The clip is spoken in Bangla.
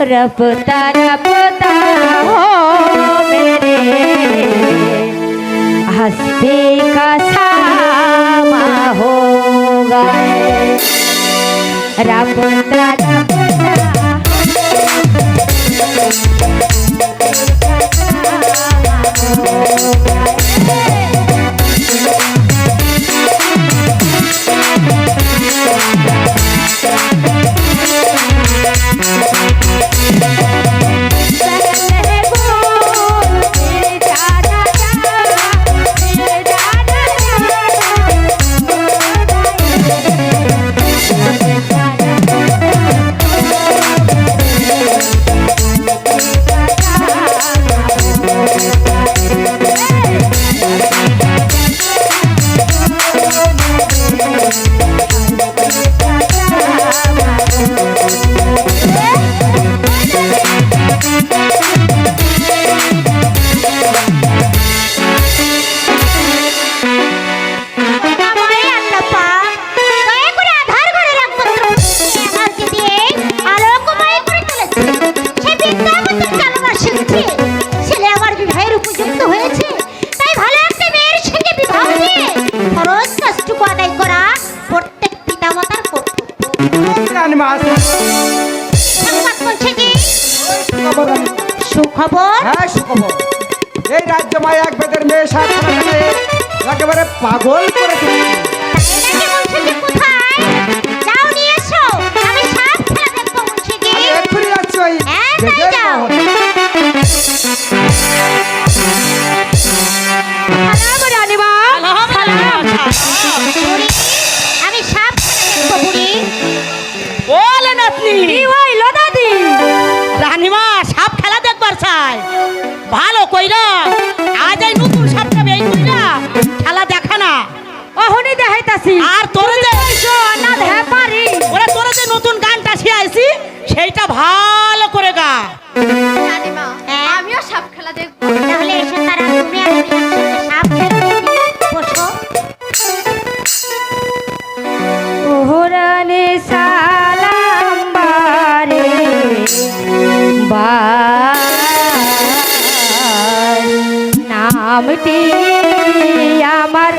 रपता रपता हो मेरे हस्ती का सामा हो गए रपता रपता একেবারে পাগল করে রানীমা সাপ খেলা দেখবার চাই ভালো কইরা আজ এই নতুন সাপটা বেই কইরা খেলা দেখা না ওহনি দেখাইতাছি আর তোরে যে না দেখা পারি ওরে তোরে যে নতুন গানটা শিখাইছি সেইটা ভালো করে গা রানীমা আমিও সাপ খেলা দেখব তাহলে এসে তারা তুমি আর আমি একসাথে সাপ খেলতে বসো ওহরানে সালাম বারে নামটি আমার